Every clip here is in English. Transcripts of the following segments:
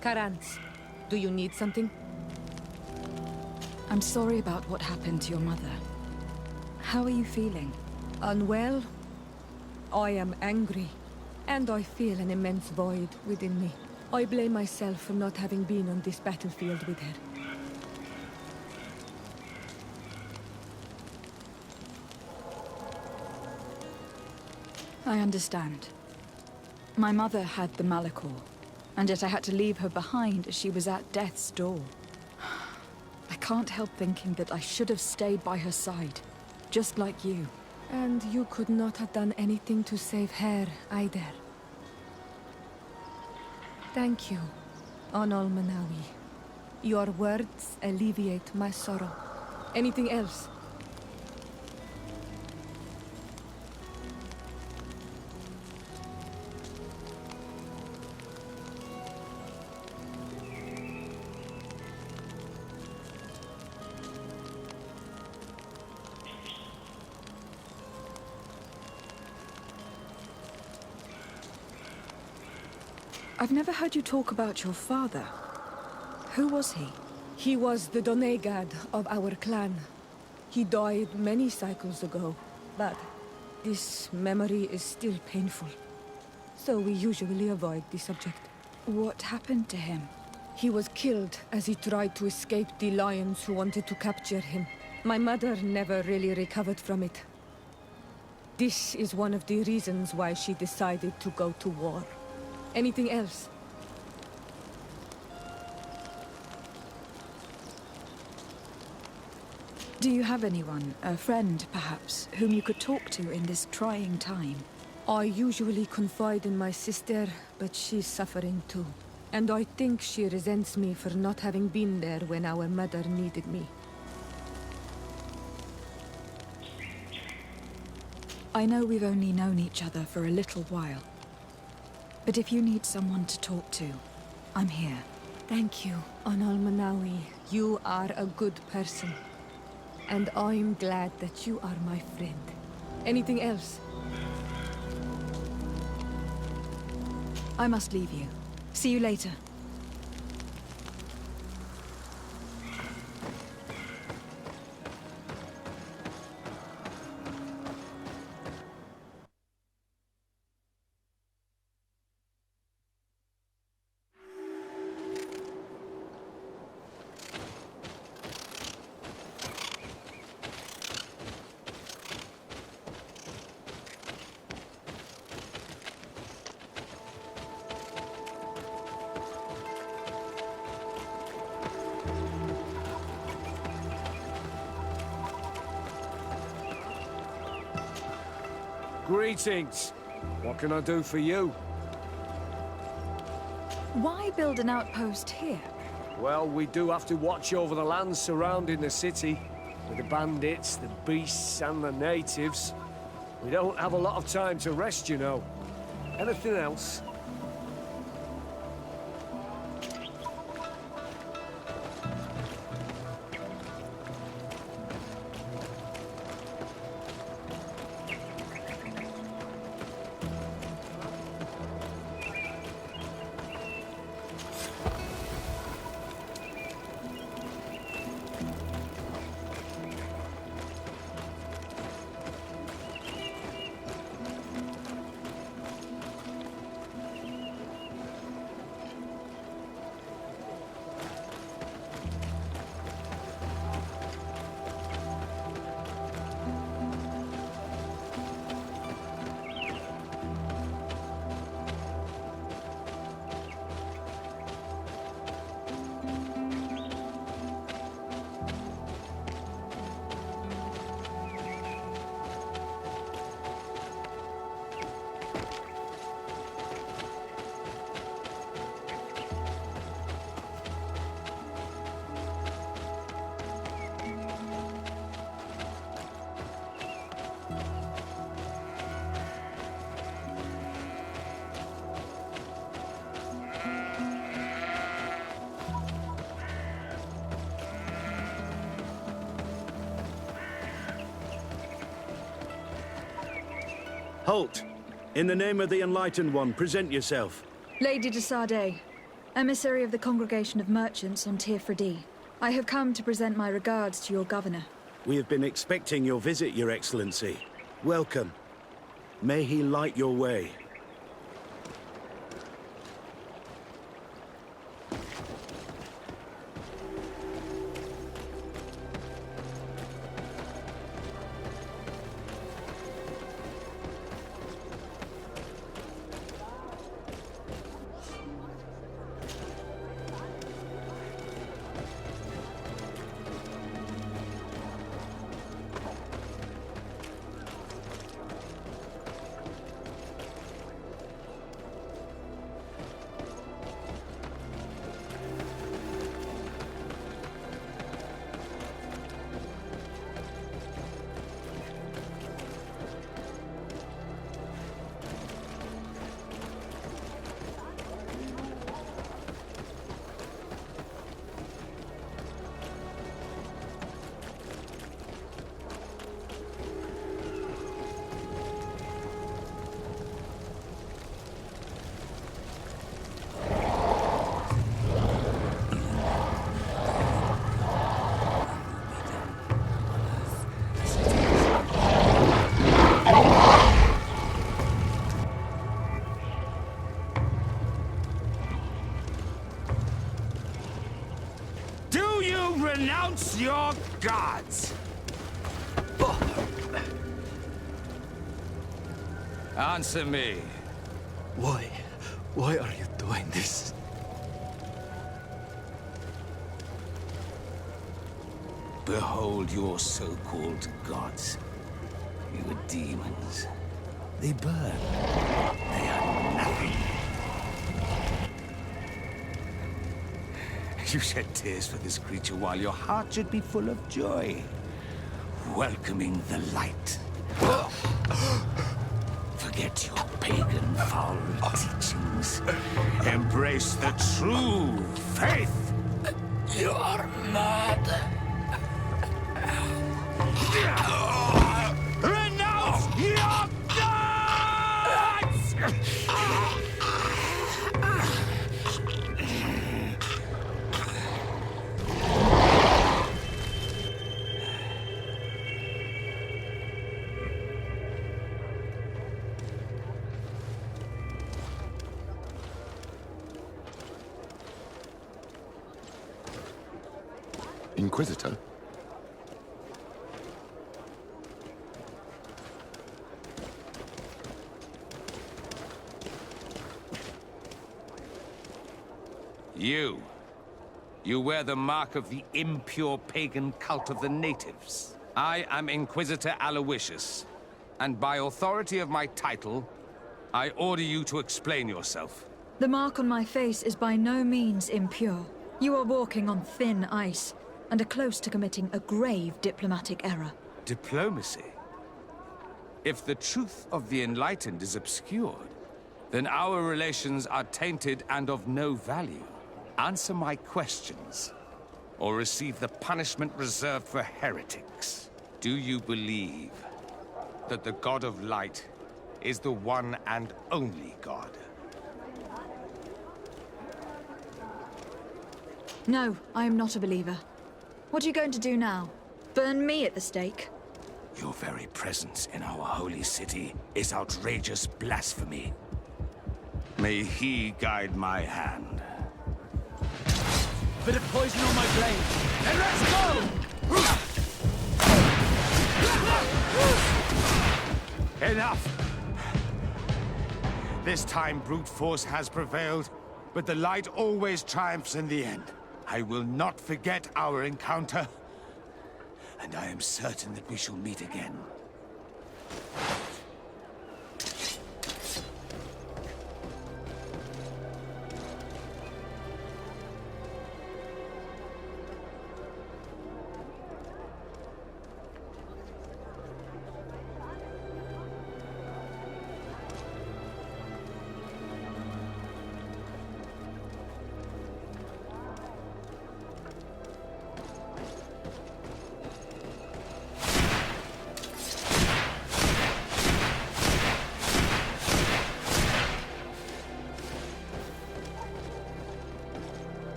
Karans, do you need something? I'm sorry about what happened to your mother. How are you feeling? Unwell? I am angry, and I feel an immense void within me. I blame myself for not having been on this battlefield with her. I understand. My mother had the Malachor, and yet I had to leave her behind as she was at death's door. I can't help thinking that I should have stayed by her side, just like you. And you could not have done anything to save her, either. Thank you, Onol Manawi. Your words alleviate my sorrow. Anything else? I've never heard you talk about your father. Who was he? He was the Donegad of our clan. He died many cycles ago, but this memory is still painful. So we usually avoid the subject. What happened to him? He was killed as he tried to escape the lions who wanted to capture him. My mother never really recovered from it. This is one of the reasons why she decided to go to war. Anything else? Do you have anyone, a friend perhaps, whom you could talk to in this trying time? I usually confide in my sister, but she's suffering too. And I think she resents me for not having been there when our mother needed me. I know we've only known each other for a little while. But if you need someone to talk to, I'm here. Thank you, Onol Manawi. You are a good person. And I'm glad that you are my friend. Anything else? I must leave you. See you later. Greetings. What can I do for you? Why build an outpost here? Well, we do have to watch over the lands surrounding the city. With the bandits, the beasts, and the natives. We don't have a lot of time to rest, you know. Anything else? Halt! In the name of the Enlightened One, present yourself. Lady de Sardet, Emissary of the Congregation of Merchants on Tirfredi. I have come to present my regards to your governor. We have been expecting your visit, Your Excellency. Welcome. May he light your way. Renounce your gods! Answer me. Why? Why are you doing this? Behold your so-called gods. You are demons. They burn. They are nothing. You shed tears for this creature while your heart should be full of joy. Welcoming the light. Forget your pagan foul teachings. Embrace the true faith. You are mad. Renounce your gods! Inquisitor? You wear the mark of the impure pagan cult of the natives. I am Inquisitor Aloysius, and by authority of my title, I order you to explain yourself. The mark on my face is by no means impure. You are walking on thin ice, and are close to committing a grave diplomatic error. Diplomacy? If the truth of the Enlightened is obscured, then our relations are tainted and of no value. Answer my questions, or receive the punishment reserved for heretics. Do you believe that the God of Light is the one and only God? No, I am not a believer. What are you going to do now? Burn me at the stake? Your very presence in our holy city is outrageous blasphemy. May he guide my hand. Bit of poison on my blade. And let's go! Enough! This time brute force has prevailed, but the light always triumphs in the end. I will not forget our encounter, and I am certain that we shall meet again.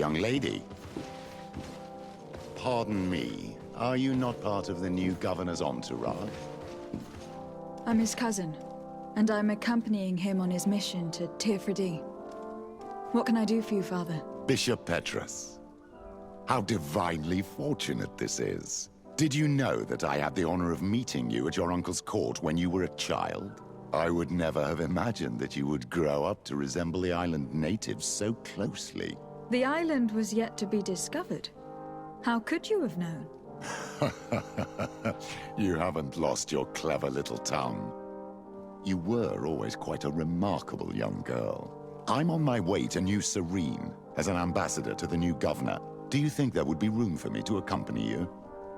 young lady. Pardon me, are you not part of the new governor's entourage? I'm his cousin, and I'm accompanying him on his mission to Tirfredi. What can I do for you, Father? Bishop Petrus. How divinely fortunate this is. Did you know that I had the honor of meeting you at your uncle's court when you were a child? I would never have imagined that you would grow up to resemble the island natives so closely. The island was yet to be discovered. How could you have known? You haven't lost your clever little tongue. You were always quite a remarkable young girl. I'm on my way to New Serene as an ambassador to the new governor. Do you think there would be room for me to accompany you?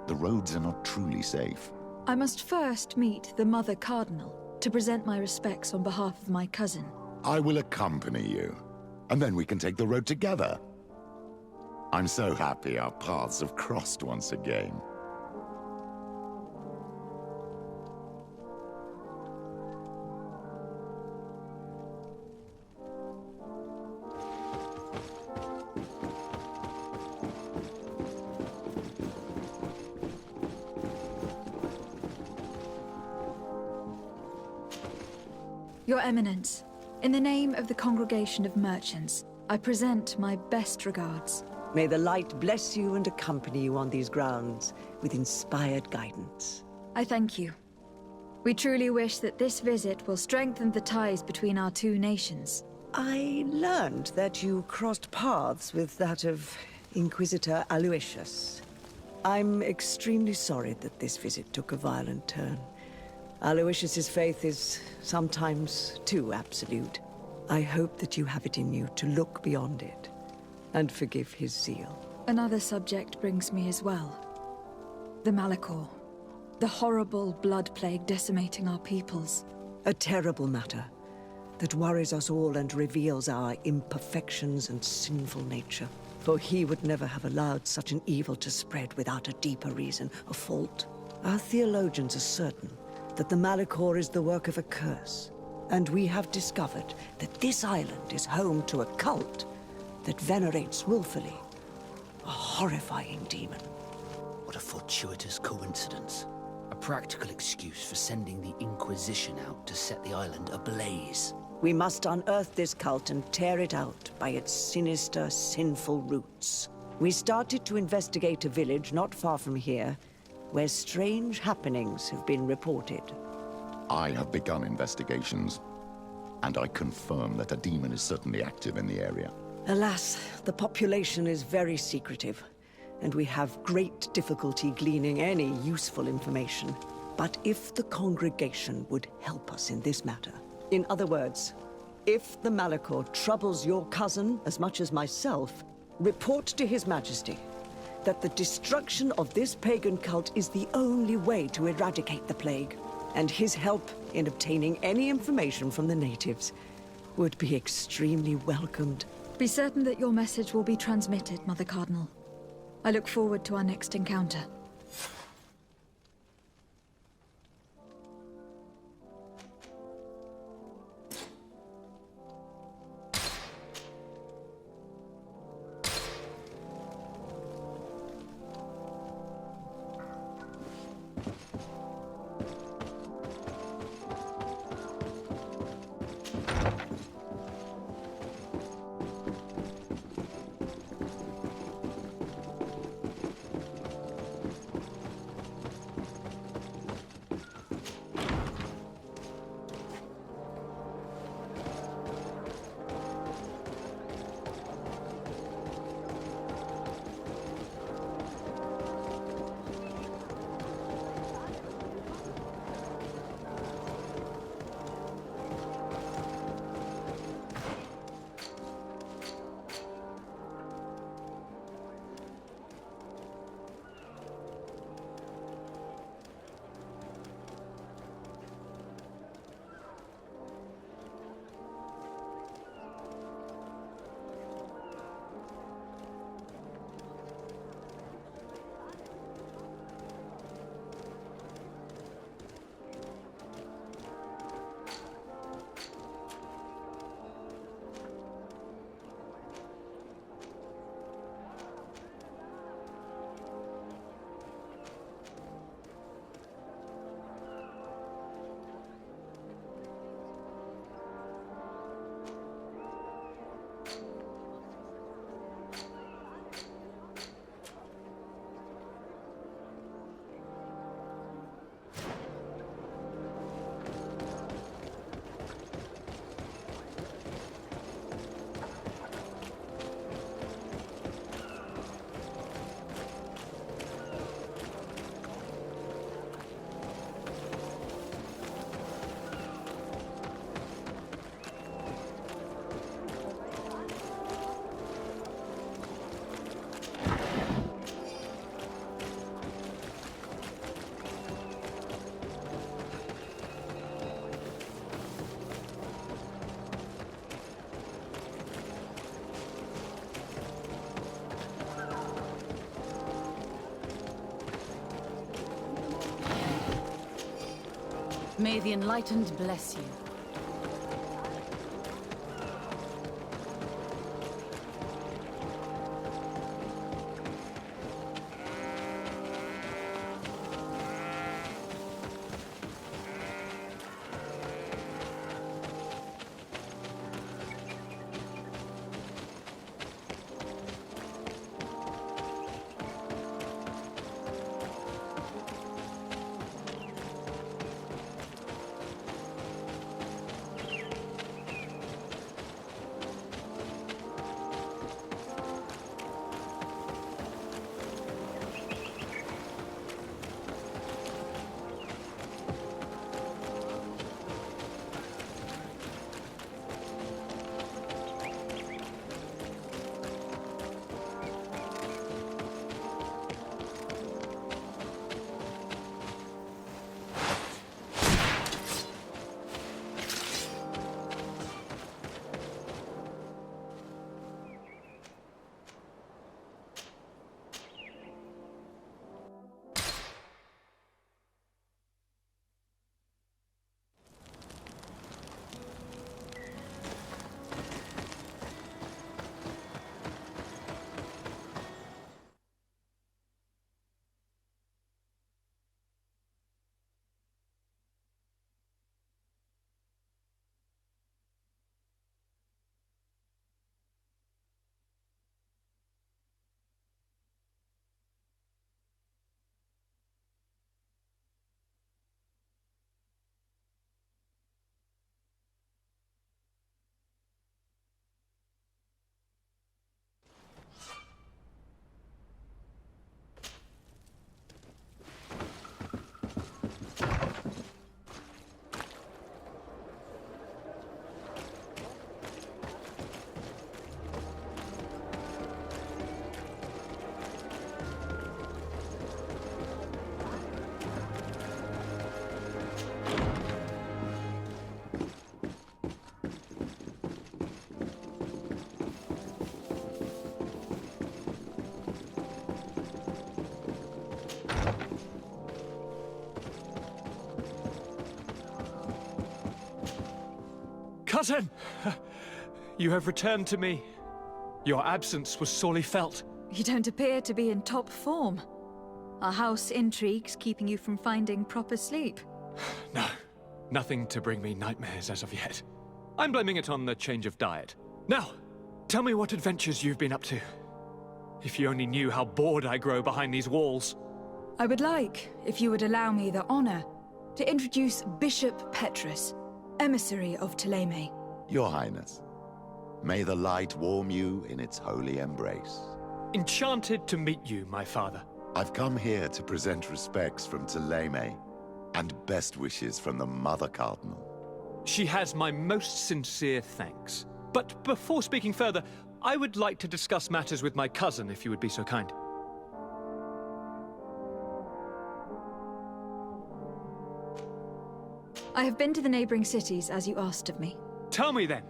The roads are not truly safe. I must first meet the Mother Cardinal to present my respects on behalf of my cousin. I will accompany you, and then we can take the road together. I'm so happy our paths have crossed once again. Your Eminence, in the name of the Congregation of Merchants, I present my best regards. May the light bless you and accompany you on these grounds with inspired guidance. I thank you. We truly wish that this visit will strengthen the ties between our two nations. I learned that you crossed paths with that of Inquisitor Aloysius. I'm extremely sorry that this visit took a violent turn. Aloysius's faith is sometimes too absolute. I hope that you have it in you to look beyond it and forgive his zeal. Another subject brings me as well. The Malachor. The horrible blood plague decimating our peoples. A terrible matter that worries us all and reveals our imperfections and sinful nature. For he would never have allowed such an evil to spread without a deeper reason, a fault. Our theologians are certain that the Malachor is the work of a curse, and we have discovered that this island is home to a cult that venerates willfully a horrifying demon. What a fortuitous coincidence. A practical excuse for sending the Inquisition out to set the island ablaze. We must unearth this cult and tear it out by its sinister, sinful roots. We started to investigate a village not far from here, where strange happenings have been reported. I have begun investigations, and I confirm that a demon is certainly active in the area. Alas, the population is very secretive, and we have great difficulty gleaning any useful information. But if the congregation would help us in this matter, in other words, if the Malachor troubles your cousin as much as myself, report to His Majesty that the destruction of this pagan cult is the only way to eradicate the plague, and his help in obtaining any information from the natives would be extremely welcomed. Be certain that your message will be transmitted, Mother Cardinal. I look forward to our next encounter. May the Enlightened bless you. Cousin! You have returned to me. Your absence was sorely felt. You don't appear to be in top form. Are house intrigues keeping you from finding proper sleep? No, nothing to bring me nightmares as of yet. I'm blaming it on the change of diet. Now, tell me what adventures you've been up to. If you only knew how bored I grow behind these walls. I would like, if you would allow me the honor, to introduce Bishop Petrus, emissary of Ptolemy. Your Highness, may the light warm you in its holy embrace. Enchanted to meet you, my father. I've come here to present respects from Ptolemy, and best wishes from the Mother Cardinal. She has my most sincere thanks. But before speaking further, I would like to discuss matters with my cousin, if you would be so kind. I have been to the neighboring cities, as you asked of me. Tell me then,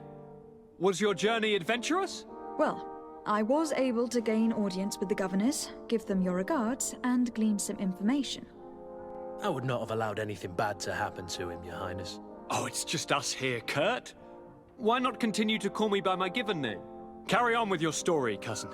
was your journey adventurous? Well, I was able to gain audience with the governors, give them your regards, and glean some information. I would not have allowed anything bad to happen to him, Your Highness. Oh, it's just us here, Kurt. Why not continue to call me by my given name? Carry on with your story, cousin.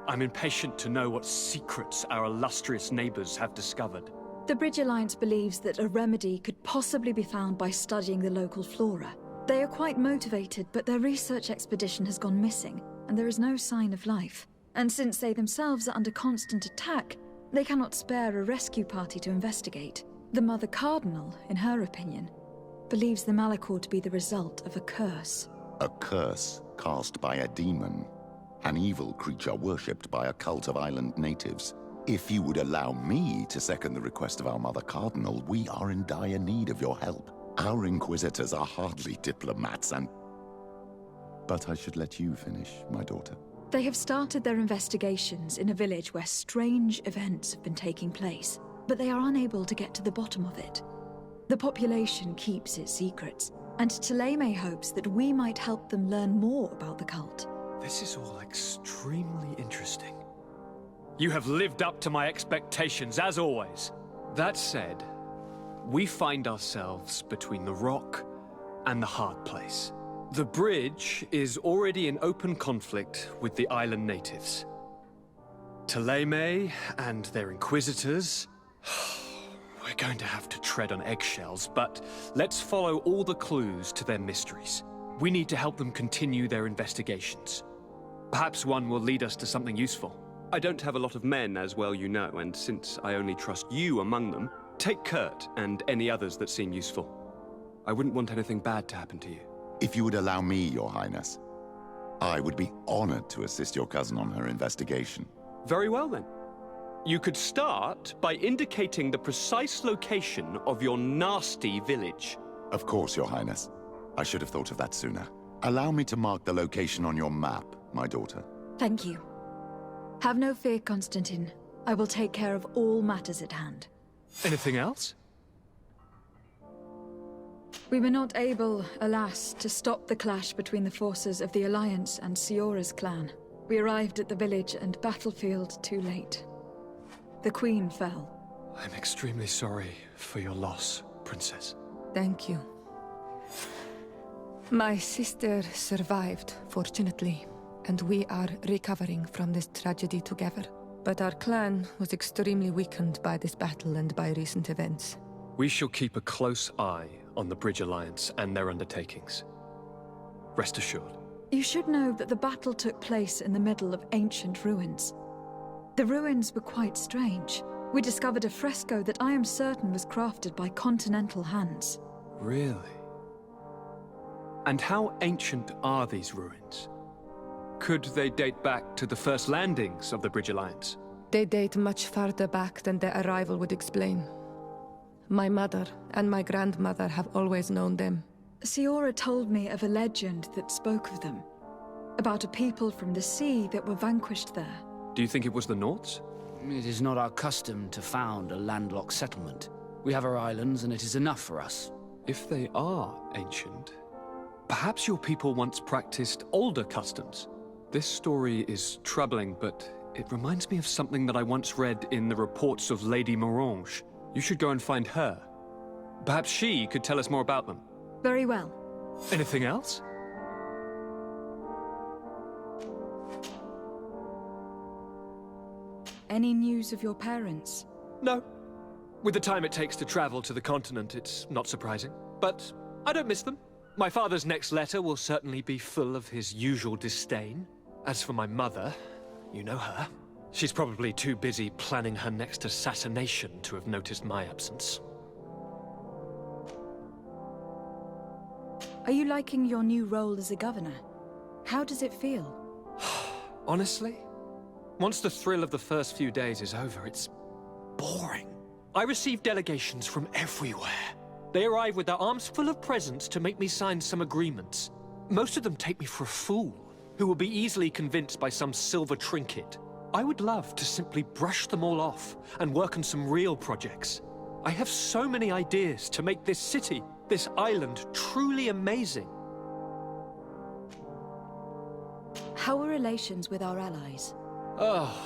I'm impatient to know what secrets our illustrious neighbors have discovered. The Bridge Alliance believes that a remedy could possibly be found by studying the local flora. They are quite motivated, but their research expedition has gone missing, and there is no sign of life. And since they themselves are under constant attack, they cannot spare a rescue party to investigate. The Mother Cardinal, in her opinion, believes the Malachor to be the result of a curse. A curse cast by a demon. An evil creature worshipped by a cult of island natives. If you would allow me to second the request of our Mother Cardinal, we are in dire need of your help. Our Inquisitors are hardly diplomats and... But I should let you finish, my daughter. They have started their investigations in a village where strange events have been taking place, but they are unable to get to the bottom of it. The population keeps its secrets, and Ptolemy hopes that we might help them learn more about the cult. This is all extremely interesting. You have lived up to my expectations, as always. That said, we find ourselves between the rock and the hard place. The bridge is already in open conflict with the island natives. Taleme and their inquisitors... We're going to have to tread on eggshells, but let's follow all the clues to their mysteries. We need to help them continue their investigations. Perhaps one will lead us to something useful. I don't have a lot of men, as well you know, and since I only trust you among them, take Kurt and any others that seem useful. I wouldn't want anything bad to happen to you. If you would allow me, Your Highness, I would be honored to assist your cousin on her investigation. Very well, then. You could start by indicating the precise location of your nasty village. Of course, Your Highness. I should have thought of that sooner. Allow me to mark the location on your map, my daughter. Thank you. Have no fear, Constantine. I will take care of all matters at hand. Anything else? We were not able, alas, to stop the clash between the forces of the Alliance and Siora's clan. We arrived at the village and battlefield too late. The Queen fell. I'm extremely sorry for your loss, Princess. Thank you. My sister survived, fortunately, and we are recovering from this tragedy together. But our clan was extremely weakened by this battle and by recent events. We shall keep a close eye on the Bridge Alliance and their undertakings. Rest assured. You should know that the battle took place in the middle of ancient ruins. The ruins were quite strange. We discovered a fresco that I am certain was crafted by continental hands. Really? And how ancient are these ruins? Could they date back to the first landings of the Bridge Alliance? They date much farther back than their arrival would explain. My mother and my grandmother have always known them. Siora told me of a legend that spoke of them. About a people from the sea that were vanquished there. Do you think it was the Nauts? It is not our custom to found a landlocked settlement. We have our islands, and it is enough for us. If they are ancient, perhaps your people once practiced older customs. This story is troubling, but it reminds me of something that I once read in the reports of Lady Morange. You should go and find her. Perhaps she could tell us more about them. Very well. Anything else? Any news of your parents? No. With the time it takes to travel to the continent, it's not surprising. But I don't miss them. My father's next letter will certainly be full of his usual disdain. As for my mother, you know her. She's probably too busy planning her next assassination to have noticed my absence. Are you liking your new role as a governor? How does it feel? Honestly, once the thrill of the first few days is over, it's boring. I receive delegations from everywhere. They arrive with their arms full of presents to make me sign some agreements. Most of them take me for a fool, who will be easily convinced by some silver trinket. I would love to simply brush them all off and work on some real projects. I have so many ideas to make this city, this island, truly amazing. How are relations with our allies? Oh,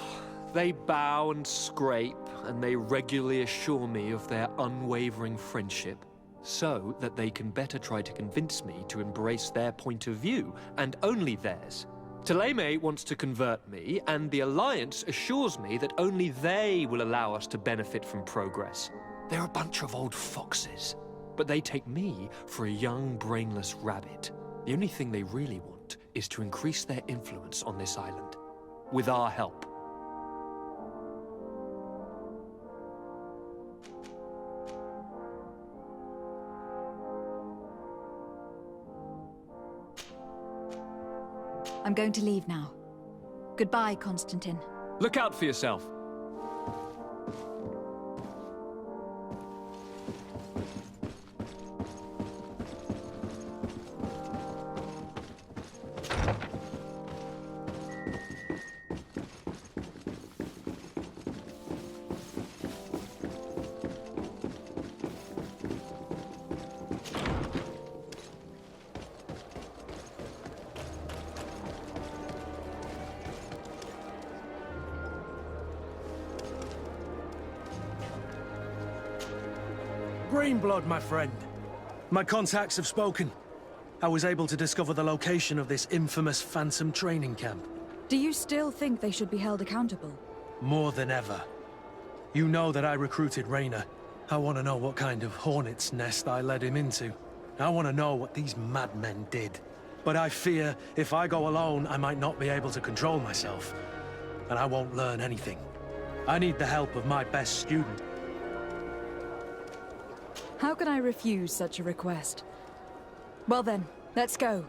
they bow and scrape, and they regularly assure me of their unwavering friendship, so that they can better try to convince me to embrace their point of view, and only theirs. Taleme wants to convert me, and the Alliance assures me that only they will allow us to benefit from progress. They're a bunch of old foxes, but they take me for a young, brainless rabbit. The only thing they really want is to increase their influence on this island. With our help. I'm going to leave now. Goodbye, Constantine. Look out for yourself. Greenblood, my friend. My contacts have spoken. I was able to discover the location of this infamous Phantom training camp. Do you still think they should be held accountable? More than ever. You know that I recruited Rayner. I want to know what kind of hornet's nest I led him into. I want to know what these madmen did. But I fear if I go alone, I might not be able to control myself. And I won't learn anything. I need the help of my best student. How can I refuse such a request? Well then, let's go.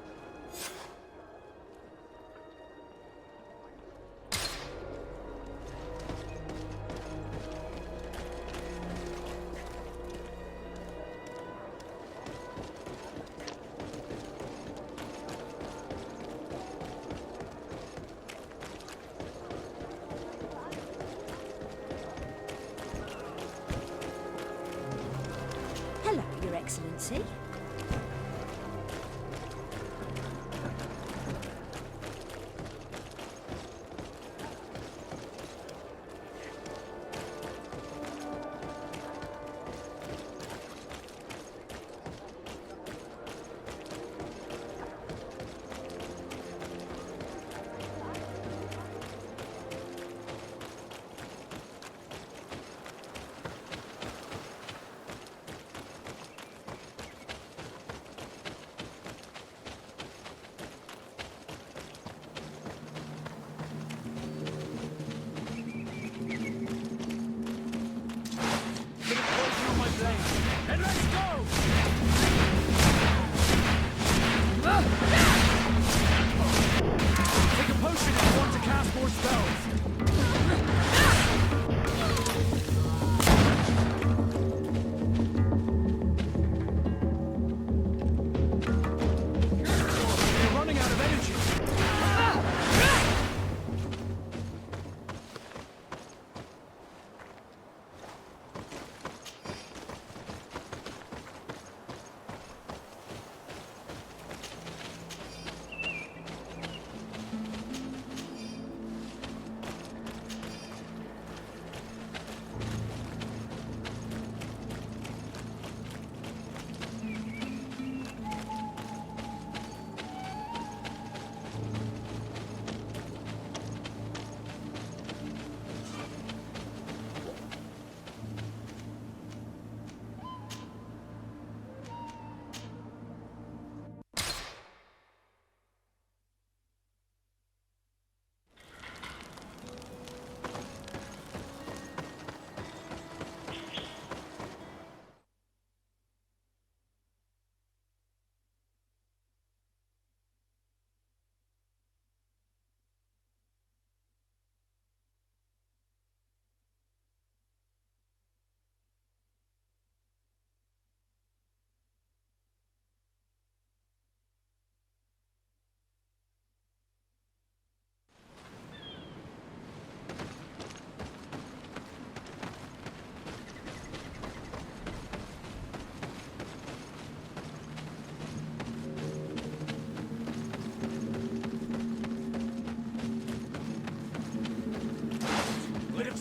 Hello, Your Excellency. And let's go! Take a potion if you want to cast more spells. You're running out of energy.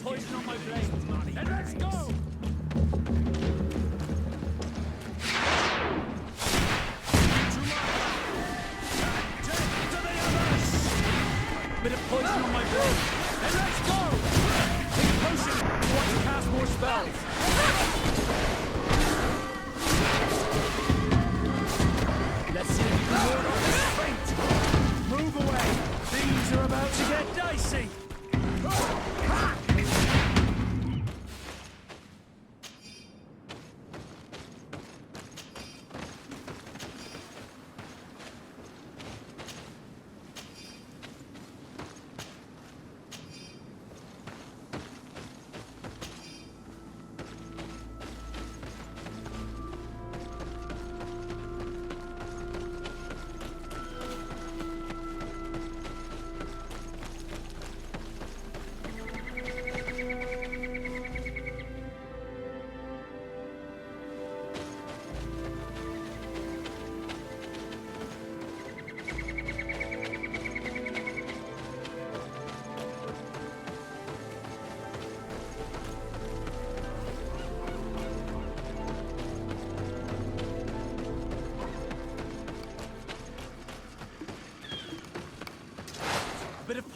Poison on my blade. And let's go! Bit of poison on my blade. And let's go! Take a potion if you want to cast more spells. Let's see if you can ward off this fate. Move away. Things are about to get dicey.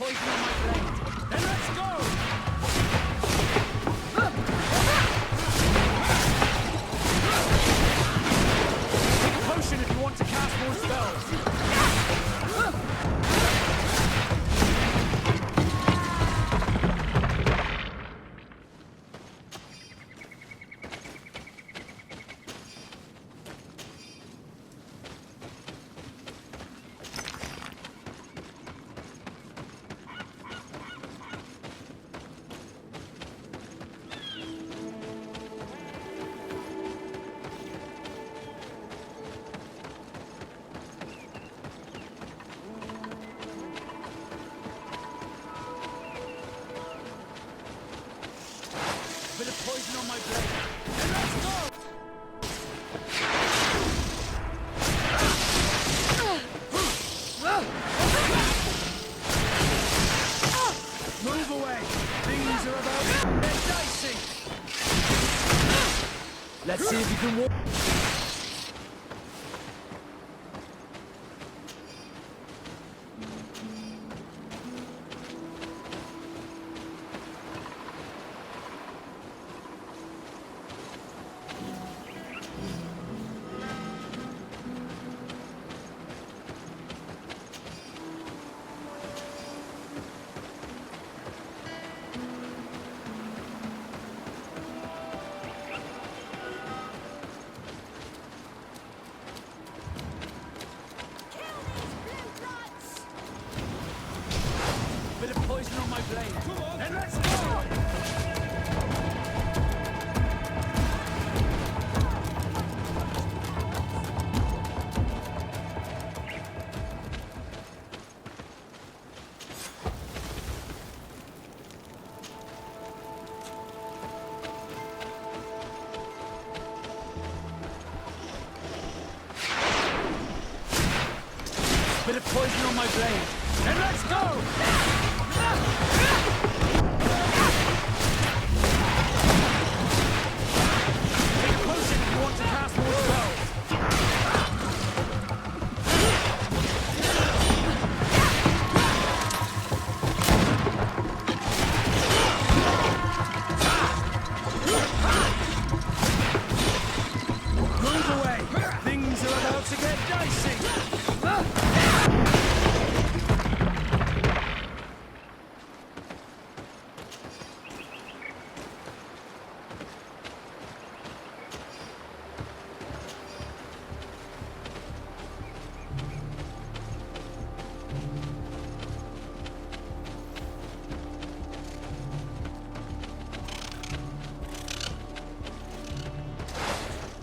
poison on my blade. Then let's go! Take a potion if you want to cast more spells. Bit of poison on my blade. And let's go! Move away. Things are about to get dicey. Let's see if you can walk. Bit of poison on my blade. And let's go! Bit of poison on my blade. And let's go! Take a potion if you want to cast more spells. Move away. Things are about to get dicey.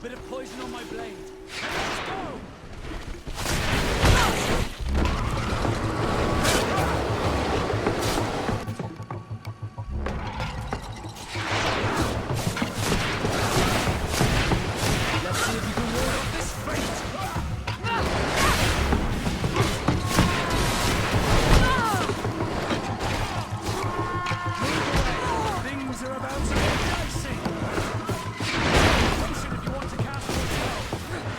Bit of poison on my blade. And let's go! Let's see if you can ward off this fate. Move away. Things are about to get dicey. Potion if you want to cast more spells.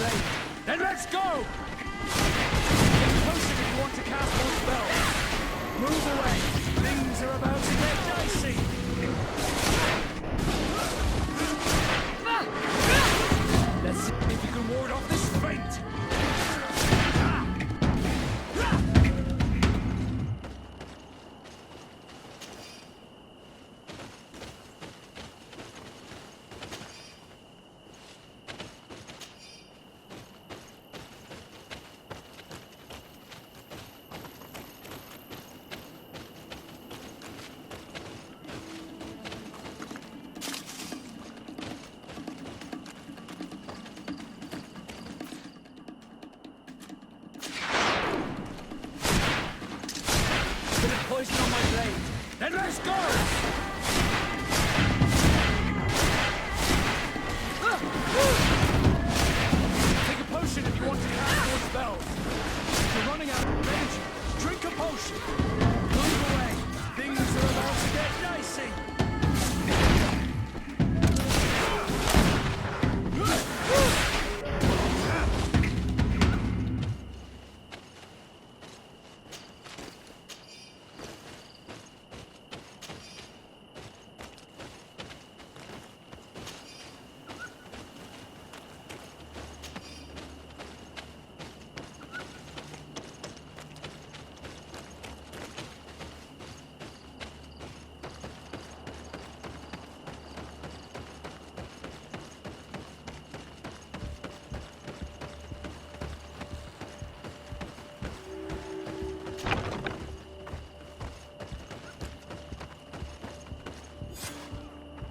blade. Then let's go! Get closer if you want to cast more spells. Move away. Things are about to get dicey. Let's see if you can ward off this feint. Poison on my blade. Then let's go! Take a potion if you want to cast more spells. If you're running out of energy, drink a potion. Move away. Things are about to get dicey.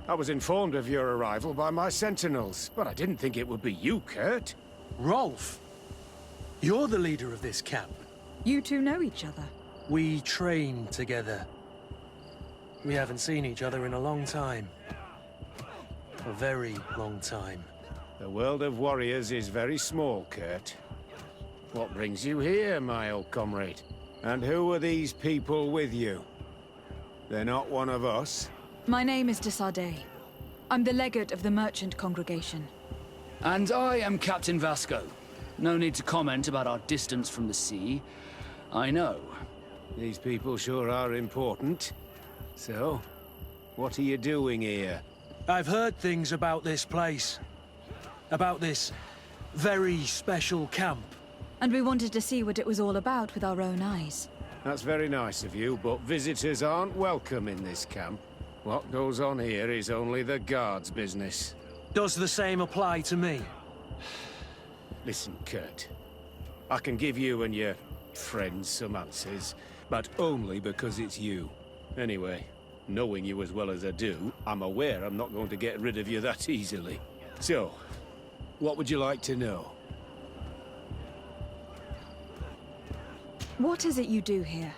I was informed of your arrival by my sentinels, but I didn't think it would be you, Kurt. Rolf, you're the leader of this camp. You two know each other? We train together. We haven't seen each other in a long time. A very long time. The world of warriors is very small, Kurt. What brings you here, my old comrade? And who are these people with you? They're not one of us? My name is de Sardet. I'm the legate of the merchant congregation. And I am Captain Vasco. No need to comment about our distance from the sea. I know. These people sure are important. So, what are you doing here? I've heard things about this place. About this very special camp. And we wanted to see what it was all about with our own eyes. That's very nice of you, but visitors aren't welcome in this camp. What goes on here is only the guards' business. Does the same apply to me? Listen, Kurt. I can give you and your friends some answers, but only because it's you. Anyway, knowing you as well as I do, I'm aware I'm not going to get rid of you that easily. So, what would you like to know? What is it you do here?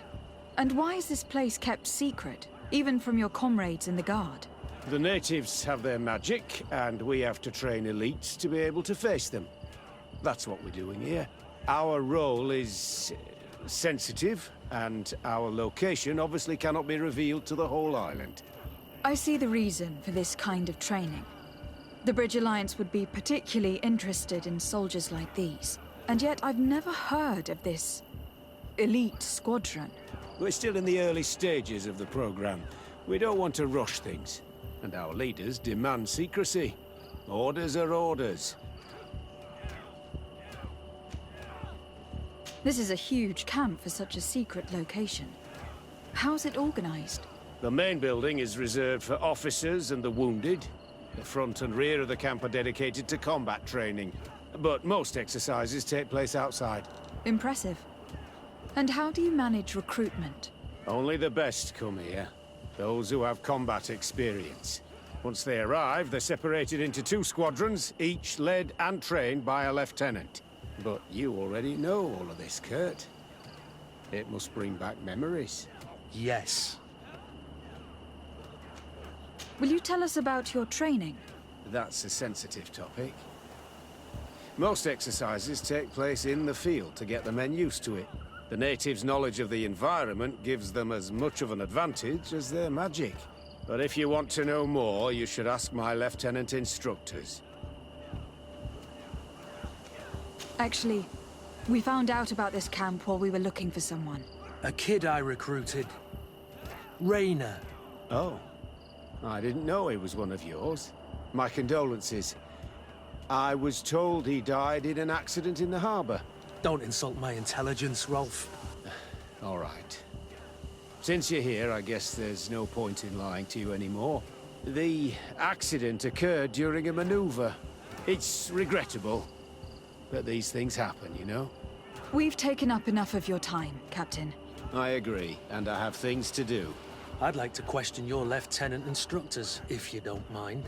And why is this place kept secret? Even from your comrades in the guard? The natives have their magic, and we have to train elites to be able to face them. That's what we're doing here. Our role is sensitive, and our location obviously cannot be revealed to the whole island. I see the reason for this kind of training. The Bridge Alliance would be particularly interested in soldiers like these. And yet I've never heard of this elite squadron. We're still in the early stages of the program. We don't want to rush things. And our leaders demand secrecy. Orders are orders. This is a huge camp for such a secret location. How's it organized? The main building is reserved for officers and the wounded. The front and rear of the camp are dedicated to combat training. But most exercises take place outside. Impressive. And how do you manage recruitment? Only the best come here. Those who have combat experience. Once they arrive, they're separated into 2 squadrons, each led and trained by a lieutenant. But you already know all of this, Kurt. It must bring back memories. Yes. Will you tell us about your training? That's a sensitive topic. Most exercises take place in the field to get the men used to it. The natives' knowledge of the environment gives them as much of an advantage as their magic. But if you want to know more, you should ask my lieutenant instructors. Actually, we found out about this camp while we were looking for someone. A kid I recruited. Raina. Oh. I didn't know he was one of yours. My condolences. I was told he died in an accident in the harbor. Don't insult my intelligence, Rolf. All right. Since you're here, I guess there's no point in lying to you anymore. The accident occurred during a maneuver. It's regrettable, but these things happen, you know? We've taken up enough of your time, Captain. I agree, and I have things to do. I'd like to question your lieutenant instructors, if you don't mind.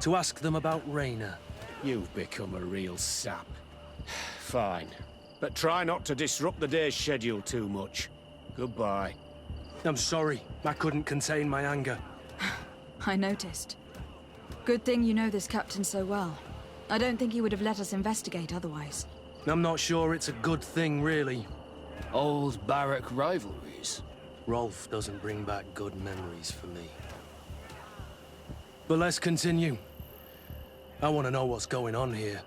To ask them about Raina. You've become a real sap. Fine. But try not to disrupt the day's schedule too much. Goodbye. I'm sorry. I couldn't contain my anger. I noticed. Good thing you know this captain so well. I don't think he would have let us investigate otherwise. I'm not sure it's a good thing, really. Old barrack rivalries. Rolf doesn't bring back good memories for me. But let's continue. I want to know what's going on here.